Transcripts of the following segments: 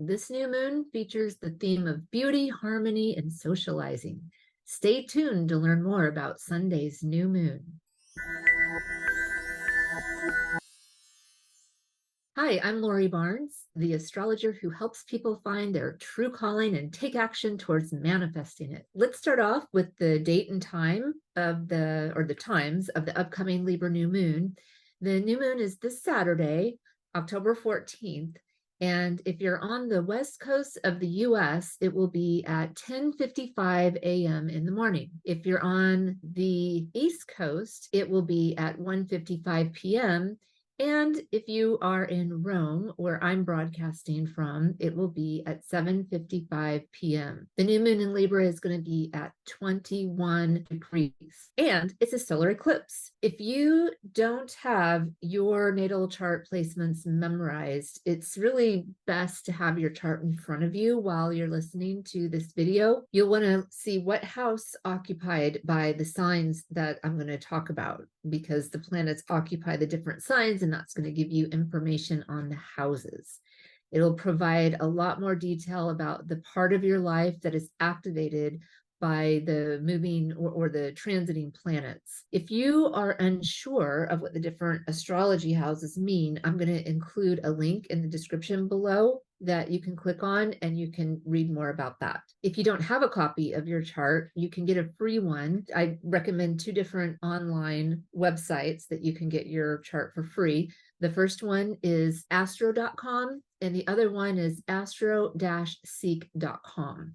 This new moon features the theme of beauty, harmony, and socializing. Stay tuned to learn more about Sunday's new moon. Hi, I'm Lori Barnes, the astrologer who helps people find their true calling and take action towards manifesting it. Let's start off with the date and time of the times of the upcoming Libra new moon. The new moon is this Saturday, October 14th. And if you're on the west coast of the US, it will be at 10:55 a.m. in the morning. If you're on the east coast, it will be at 1:55 p.m. And if you are in Rome, where I'm broadcasting from, it will be at 7:55 p.m. The new moon in Libra is going to be at 21 degrees, and it's a solar eclipse. If you don't have your natal chart placements memorized, it's really best to have your chart in front of you while you're listening to this video. You'll want to see what house occupied by the signs that I'm going to talk about, because the planets occupy the different signs, and that's going to give you information on the houses. It'll provide a lot more detail about the part of your life that is activated by the moving or the transiting planets. If you are unsure of what the different astrology houses mean, I'm going to include a link in the description below that you can click on, and you can read more about that. If you don't have a copy of your chart, you can get a free one. I recommend two different online websites that you can get your chart for free. The first one is astro.com, and the other one is astro-seek.com.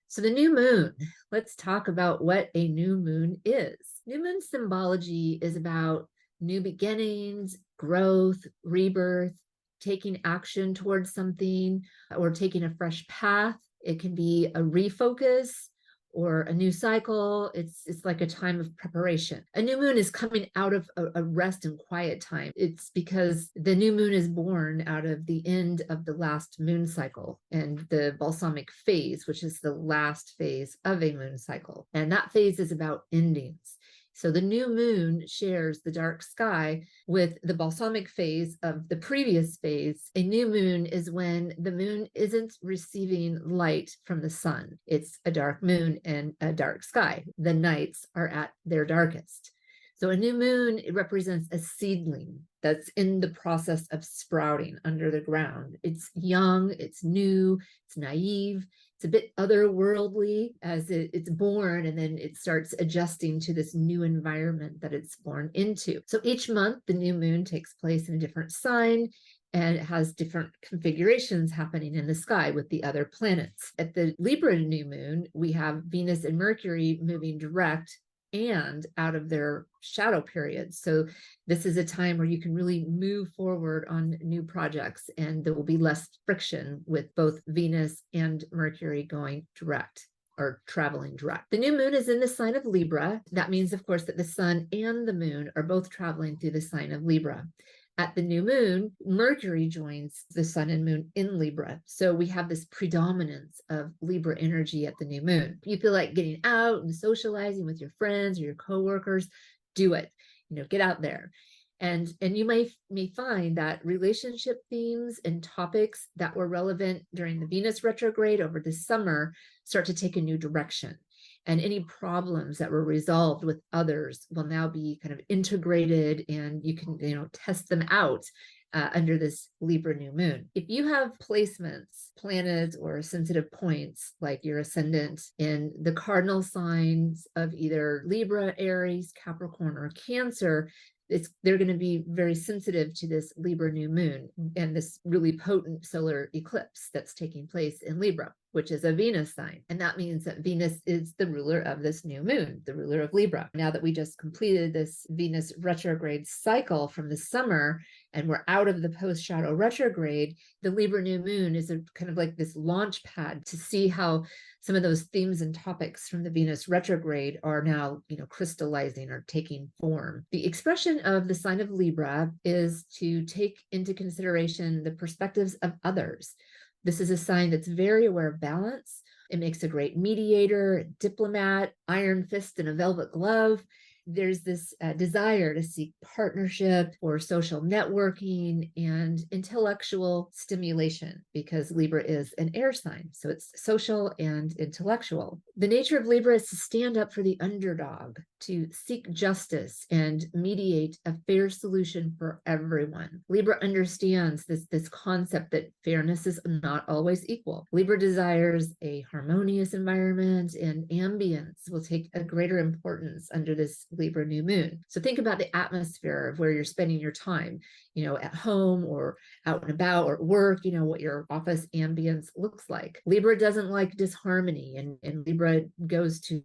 So the new moon, let's talk about what a new moon is. New moon symbology is about new beginnings, growth, rebirth, taking action towards something, or taking a fresh path. It can be a refocus or a new cycle. It's like a time of preparation. A new moon is coming out of a rest and quiet time. It's because the new moon is born out of the end of the last moon cycle and the balsamic phase, which is the last phase of a moon cycle. And that phase is about endings. So the new moon shares the dark sky with the balsamic phase of the previous phase. A new moon is when the moon isn't receiving light from the sun. It's a dark moon and a dark sky. The nights are at their darkest. So a new moon, it represents a seedling that's in the process of sprouting under the ground. It's young, it's new, it's naive, it's a bit otherworldly as it's born, and then it starts adjusting to this new environment that it's born into. So each month, the new moon takes place in a different sign, and it has different configurations happening in the sky with the other planets. At the Libra new moon, we have Venus and Mercury moving direct and out of their shadow periods. So this is a time where you can really move forward on new projects, and there will be less friction with both Venus and Mercury going direct or traveling direct. The new moon is in the sign of Libra. That means, of course, that the sun and the moon are both traveling through the sign of Libra. At the new moon, Mercury joins the sun and moon in Libra. So we have this predominance of Libra energy at the new moon. You feel like getting out and socializing with your friends or your coworkers, do it. Get out there. And you may find that relationship themes and topics that were relevant during the Venus retrograde over the summer start to take a new direction. And any problems that were resolved with others will now be kind of integrated, and you can, test them out under this Libra new moon. If you have placements, planets, or sensitive points, like your ascendant in the cardinal signs of either Libra, Aries, Capricorn, or Cancer, they're going to be very sensitive to this Libra new moon and this really potent solar eclipse that's taking place in Libra, which is a Venus sign. And that means that Venus is the ruler of this new moon, the ruler of Libra. Now that we just completed this Venus retrograde cycle from the summer, and we're out of the post-shadow retrograde, the Libra new moon is a kind of like this launch pad to see how some of those themes and topics from the Venus retrograde are now, crystallizing or taking form. The expression of the sign of Libra is to take into consideration the perspectives of others. This is a sign that's very aware of balance. It makes a great mediator, diplomat, iron fist in a velvet glove. there's this desire to seek partnership or social networking and intellectual stimulation, because Libra is an air sign. So it's social and intellectual. The nature of Libra is to stand up for the underdog, to seek justice and mediate a fair solution for everyone. Libra understands this concept that fairness is not always equal. Libra desires a harmonious environment, and ambience will take a greater importance under this Libra new moon. So think about the atmosphere of where you're spending your time, at home or out and about or at work, what your office ambience looks like. Libra doesn't like disharmony, and Libra goes to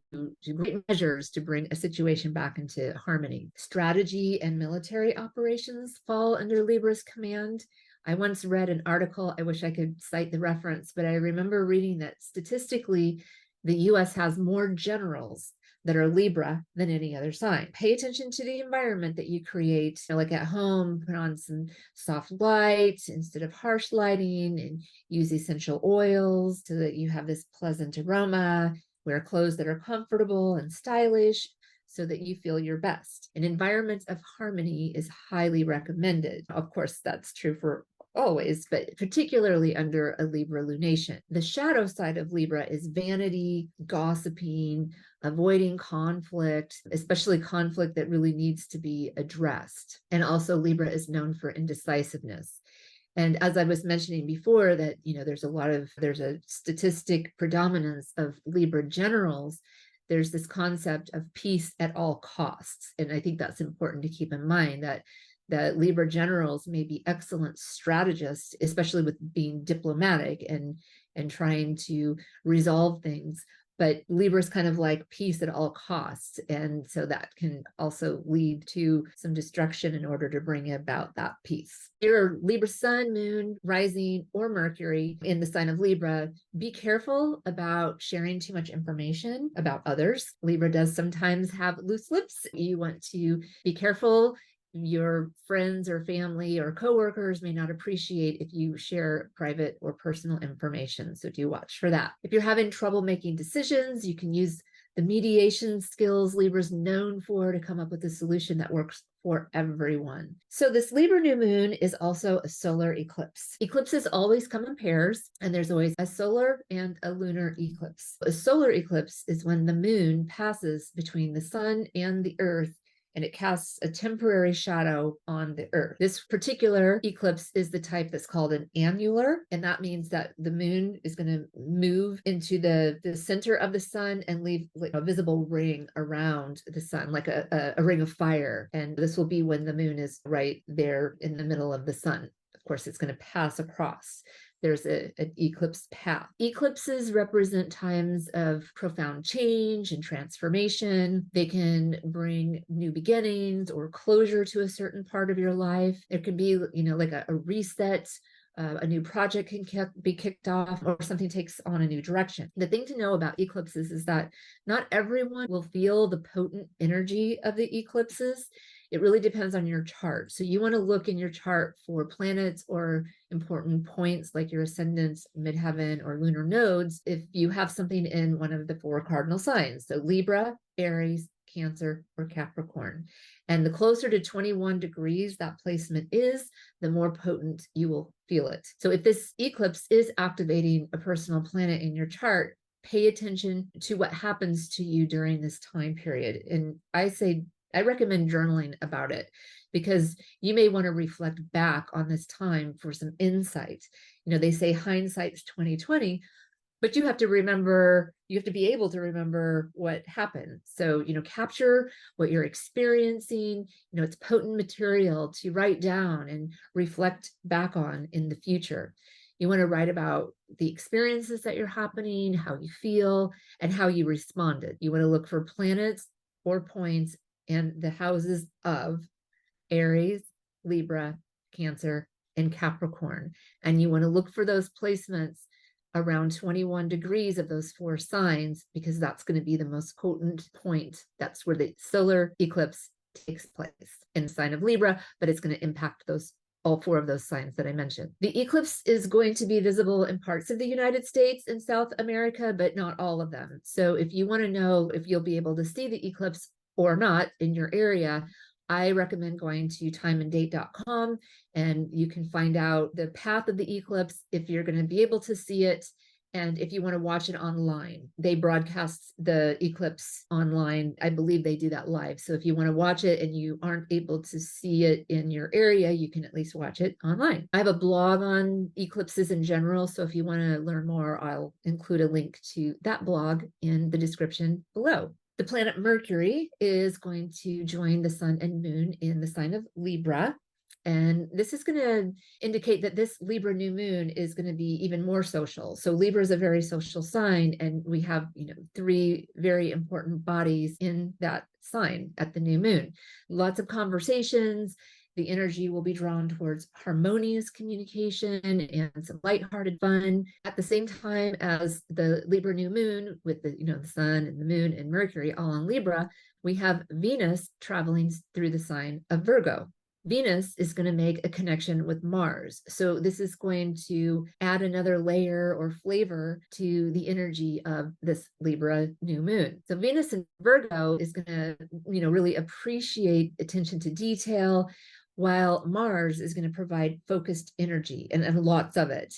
great measures to bring a situation back into harmony. Strategy and military operations fall under Libra's command. I once read an article, I wish I could cite the reference, but I remember reading that statistically, the US has more generals that are Libra than any other sign. Pay attention to the environment that you create. Like at home, put on some soft light instead of harsh lighting, and use essential oils so that you have this pleasant aroma. Wear clothes that are comfortable and stylish so that you feel your best. An environment of harmony is highly recommended. Of course, that's true for always, but particularly under a Libra lunation. The shadow side of Libra is vanity, gossiping, avoiding conflict, especially conflict that really needs to be addressed. And also Libra is known for indecisiveness. And as I was mentioning before, that, there's a statistic predominance of Libra generals. There's this concept of peace at all costs. And I think that's important to keep in mind, that Libra generals may be excellent strategists, especially with being diplomatic and trying to resolve things. But Libra is kind of like peace at all costs. And so that can also lead to some destruction in order to bring about that peace. Your Libra sun, moon, rising, or Mercury in the sign of Libra, be careful about sharing too much information about others. Libra does sometimes have loose lips. You want to be careful. Your friends or family or coworkers may not appreciate if you share private or personal information, so do watch for that. If you're having trouble making decisions, you can use the mediation skills Libra's known for to come up with a solution that works for everyone. So this Libra new moon is also a solar eclipse. Eclipses always come in pairs, and there's always a solar and a lunar eclipse. A solar eclipse is when the moon passes between the sun and the earth, and it casts a temporary shadow on the earth. This particular eclipse is the type that's called an annular, and that means that the moon is going to move into the center of the sun and leave a visible ring around the sun, like a ring of fire. And this will be when the moon is right there in the middle of the sun. Of course, it's going to pass across. There's an eclipse path. Eclipses represent times of profound change and transformation. They can bring new beginnings or closure to a certain part of your life. It can be, like a reset. A new project can be kicked off, or something takes on a new direction. The thing to know about eclipses is that not everyone will feel the potent energy of the eclipses. It really depends on your chart. So you want to look in your chart for planets or important points like your ascendants, midheaven, or lunar nodes if you have something in one of the 4 cardinal signs. So Libra, Aries, Cancer, or Capricorn. And the closer to 21 degrees that placement is, the more potent you will feel it. So if this eclipse is activating a personal planet in your chart, pay attention to what happens to you during this time period. And I recommend journaling about it, because you may want to reflect back on this time for some insight. They say hindsight's 2020, but you have to be able to remember what happened. So, capture what you're experiencing. It's potent material to write down and reflect back on in the future. You want to write about the experiences that you're happening, how you feel, and how you responded. You want to look for planets or points and the houses of Aries, Libra, Cancer, and Capricorn. And you want to look for those placements around 21 degrees of those 4 signs, because that's going to be the most potent point. That's where the solar eclipse takes place in the sign of Libra, but it's going to impact all 4 of those signs that I mentioned. The eclipse is going to be visible in parts of the United States and South America, but not all of them. So if you want to know if you'll be able to see the eclipse or not in your area, I recommend going to timeanddate.com, and you can find out the path of the eclipse, if you're going to be able to see it, and if you want to watch it online. They broadcast the eclipse online. I believe they do that live. So if you want to watch it and you aren't able to see it in your area, you can at least watch it online. I have a blog on eclipses in general, so if you want to learn more, I'll include a link to that blog in the description below. The planet Mercury is going to join the sun and moon in the sign of Libra. And this is going to indicate that this Libra new moon is going to be even more social. So Libra is a very social sign, and we have, 3 very important bodies in that sign at the new moon. Lots of conversations. The energy will be drawn towards harmonious communication and some lighthearted fun. At the same time as the Libra new moon, with the sun and the moon and Mercury all on Libra, we have Venus traveling through the sign of Virgo. Venus is going to make a connection with Mars. So this is going to add another layer or flavor to the energy of this Libra new moon. So Venus in Virgo is going to, really appreciate attention to detail, while Mars is going to provide focused energy and lots of it.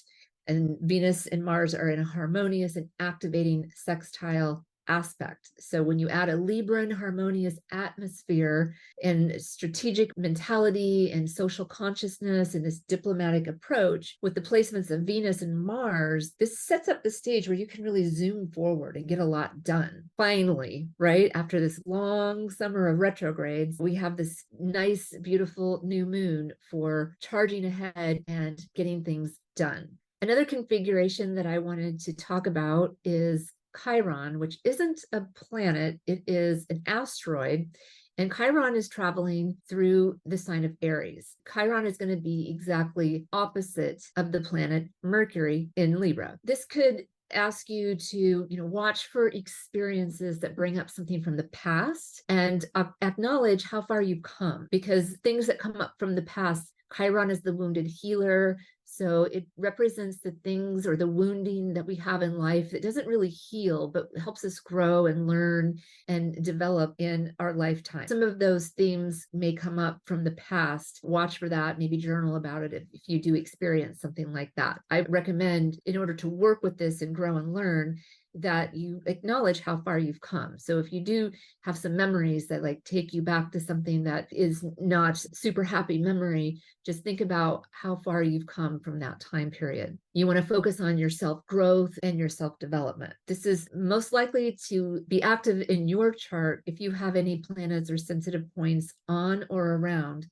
And Venus and Mars are in a harmonious and activating sextile aspect. So when you add a Libran harmonious atmosphere and strategic mentality and social consciousness and this diplomatic approach with the placements of Venus and Mars, this sets up the stage where you can really zoom forward and get a lot done. Finally, right after this long summer of retrogrades, we have this nice, beautiful new moon for charging ahead and getting things done. Another configuration that I wanted to talk about is Chiron, which isn't a planet, it is an asteroid. And Chiron is traveling through the sign of Aries. Chiron is going to be exactly opposite of the planet Mercury in Libra. This could ask you to, watch for experiences that bring up something from the past and acknowledge how far you've come, because things that come up from the past, Chiron is the wounded healer. So it represents the things or the wounding that we have in life that doesn't really heal, but helps us grow and learn and develop in our lifetime. Some of those themes may come up from the past. Watch for that, maybe journal about it if you do experience something like that. I recommend, in order to work with this and grow and learn, that you acknowledge how far you've come. So if you do have some memories that take you back to something that is not super happy memory, just think about how far you've come from that time period. You want to focus on your self-growth and your self-development. This is most likely to be active in your chart if you have any planets or sensitive points on or around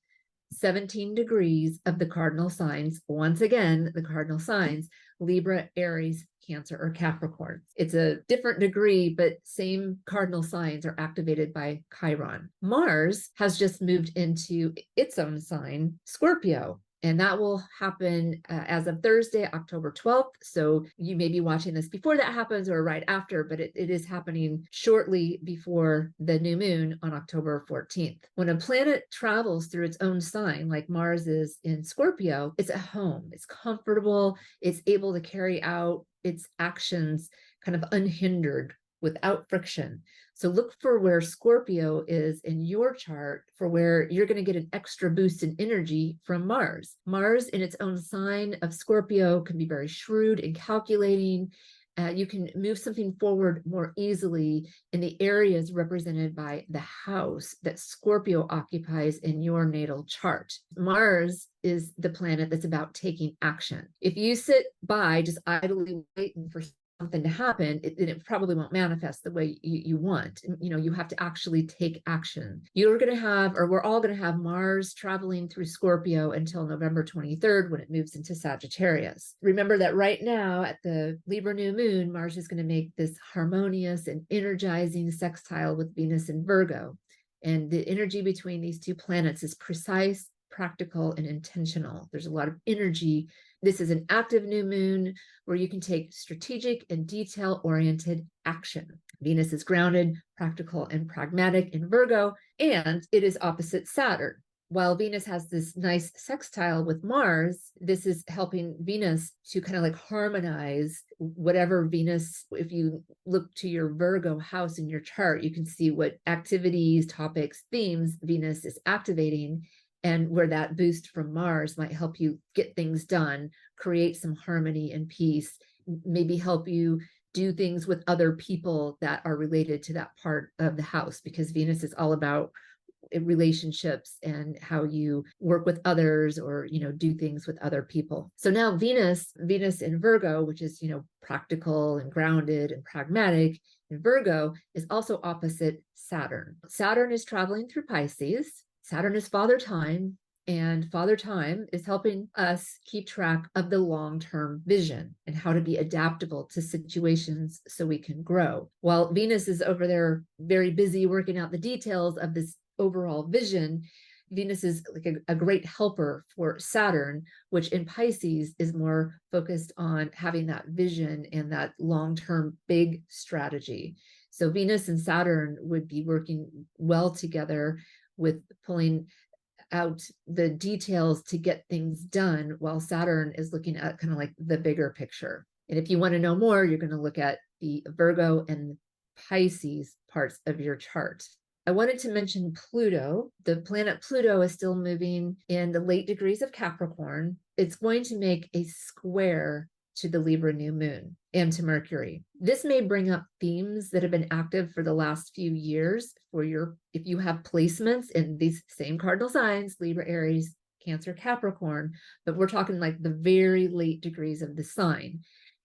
17 degrees of the cardinal signs. Once again, the cardinal signs: Libra, Aries, Cancer, or Capricorn. It's a different degree, but same cardinal signs are activated by Chiron. Mars has just moved into its own sign, Scorpio. And that will happen as of Thursday, October 12th. So you may be watching this before that happens or right after, but it is happening shortly before the new moon on October 14th. When a planet travels through its own sign, like Mars is in Scorpio, it's at home, it's comfortable, it's able to carry out its actions kind of unhindered, without friction. So look for where Scorpio is in your chart for where you're going to get an extra boost in energy from Mars. Mars in its own sign of Scorpio can be very shrewd and calculating. You can move something forward more easily in the areas represented by the house that Scorpio occupies in your natal chart. Mars is the planet that's about taking action. If you sit by just idly waiting for something to happen, it probably won't manifest the way you want. You have to actually take action. You're going to have, or we're all going to have, Mars traveling through Scorpio until November 23rd when it moves into Sagittarius. Remember that right now at the Libra new moon, Mars is going to make this harmonious and energizing sextile with Venus in Virgo. And the energy between these two planets is precise, practical, and intentional. There's a lot of energy. This is an active new moon where you can take strategic and detail-oriented action. Venus is grounded, practical, and pragmatic in Virgo, and it is opposite Saturn. while Venus has this nice sextile with Mars, this is helping Venus to kind of like harmonize whatever Venus, if you look to your Virgo house in your chart, you can see what activities, topics, themes Venus is activating, and where that boost from Mars might help you get things done, create some harmony and peace, maybe help you do things with other people that are related to that part of the house, because Venus is all about relationships and how you work with others, or do things with other people. So now Venus in Virgo, which is practical and grounded and pragmatic in Virgo, is also opposite Saturn. Saturn is traveling through Pisces. Saturn is father time, and father time is helping us keep track of the long-term vision and how to be adaptable to situations so we can grow. While Venus is over there very busy working out the details of this overall vision, Venus is like a great helper for Saturn, which in Pisces is more focused on having that vision and that long-term big strategy. So Venus and Saturn would be working well together with pulling out the details to get things done, while Saturn is looking at kind of like the bigger picture. And if you want to know more, you're going to look at the Virgo and Pisces parts of your chart. I wanted to mention Pluto. The planet Pluto is still moving in the late degrees of Capricorn. It's going to make a square to the Libra new moon and to Mercury. This may bring up themes that have been active for the last few years if you have placements in these same cardinal signs, Libra, Aries, Cancer, Capricorn, but we're talking like the very late degrees of the sign.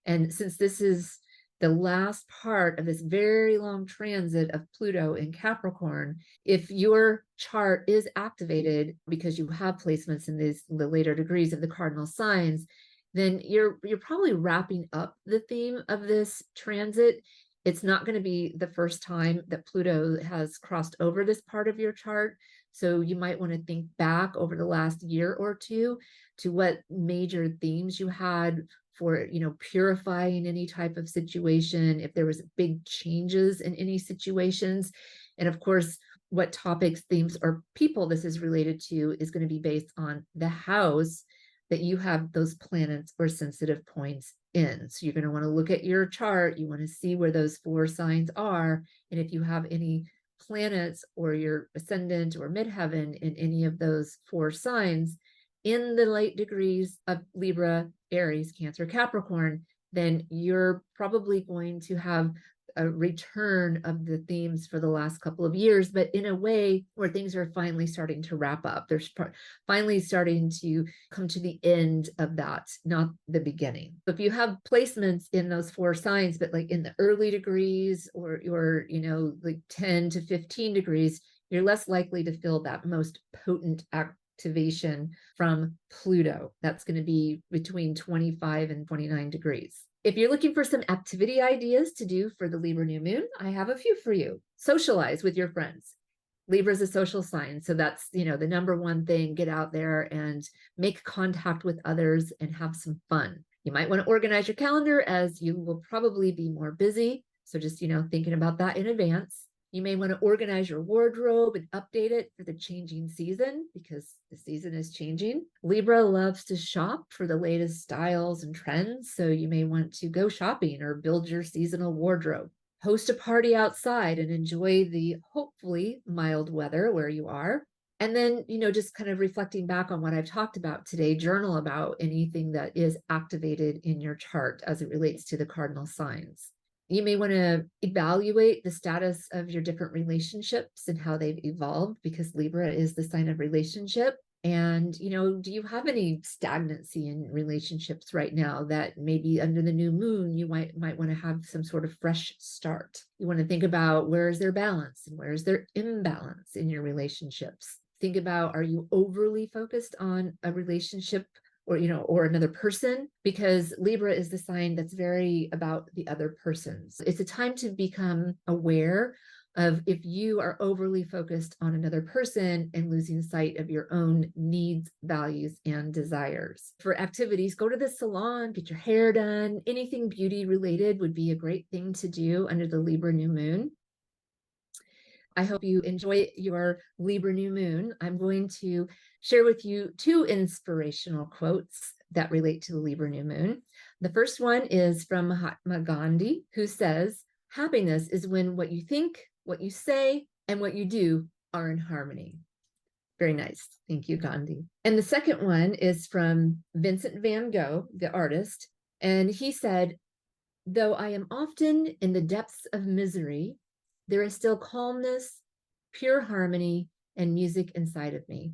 And since this is the last part of this very long transit of Pluto in Capricorn, if your chart is activated because you have placements in the later degrees of the cardinal signs, then you're probably wrapping up the theme of this transit. It's not going to be the first time that Pluto has crossed over this part of your chart. So you might want to think back over the last year or two to what major themes you had for purifying any type of situation, if there was big changes in any situations. And of course, what topics, themes, or people this is related to is going to be based on the house that you have those planets or sensitive points in. So you're going to want to look at your chart. You want to see where those 4 signs are. And if you have any planets or your ascendant or midheaven in any of those 4 signs in the late degrees of Libra, Aries, Cancer, Capricorn, then you're probably going to have a return of the themes for the last couple of years, but in a way where things are finally starting to wrap up. They're finally starting to come to the end of that, not the beginning. If you have placements in those 4 signs, but like in the early degrees or like 10 to 15 degrees, you're less likely to feel that most potent activation from Pluto. That's going to be between 25 and 29 degrees. If you're looking for some activity ideas to do for the Libra new moon, I have a few for you. Socialize with your friends. Libra is a social sign, so that's the number one thing. Get out there and make contact with others and have some fun. You might want to organize your calendar, as you will probably be more busy. So just thinking about that in advance. You may want to organize your wardrobe and update it for the changing season, because the season is changing. Libra loves to shop for the latest styles and trends, so you may want to go shopping or build your seasonal wardrobe. Host a party outside and enjoy the hopefully mild weather where you are. And then, just kind of reflecting back on what I've talked about today, journal about anything that is activated in your chart as it relates to the cardinal signs. You may want to evaluate the status of your different relationships and how they've evolved, because Libra is the sign of relationship. And, do you have any stagnancy in relationships right now that maybe under the new moon, you might want to have some sort of fresh start? You want to think about, where is there balance and where is there imbalance in your relationships? Think about, are you overly focused on a relationship or another person? Because Libra is the sign that's very about the other persons. It's a time to become aware of if you are overly focused on another person and losing sight of your own needs, values, and desires. For activities, go to the salon, get your hair done. Anything beauty related would be a great thing to do under the Libra new moon. I hope you enjoy your Libra new moon. I'm going to share with you 2 inspirational quotes that relate to the Libra new moon. The first one is from Mahatma Gandhi, who says, "Happiness is when what you think, what you say, and what you do are in harmony." Very nice. Thank you, Gandhi. And the second one is from Vincent van Gogh, the artist. And he said, "Though I am often in the depths of misery, there is still calmness, pure harmony, and music inside of me.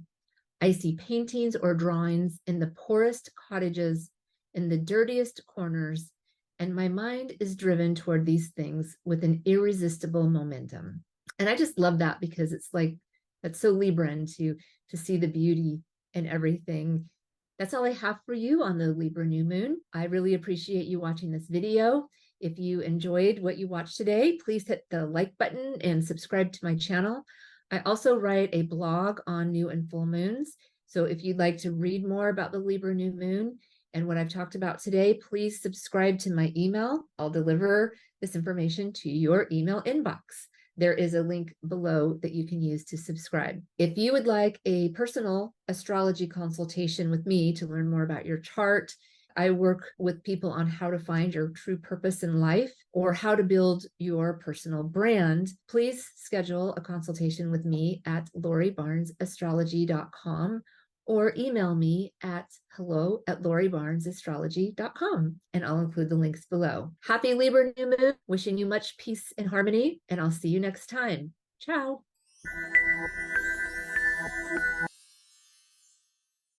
I see paintings or drawings in the poorest cottages, in the dirtiest corners, and my mind is driven toward these things with an irresistible momentum." And I just love that because it's like, that's so Libran to see the beauty in everything. That's all I have for you on the Libra new moon. I really appreciate you watching this video. If you enjoyed what you watched today, please hit the like button and subscribe to my channel. I also write a blog on new and full moons. So if you'd like to read more about the Libra new moon and what I've talked about today, please subscribe to my email. I'll deliver this information to your email inbox. There is a link below that you can use to subscribe. If you would like a personal astrology consultation with me to learn more about your chart, I work with people on how to find your true purpose in life or how to build your personal brand. Please schedule a consultation with me at LoriBarnesAstrology.com or email me at hello@LoriBarnesAstrology.com, and I'll include the links below. Happy Libra new moon, wishing you much peace and harmony, and I'll see you next time. Ciao.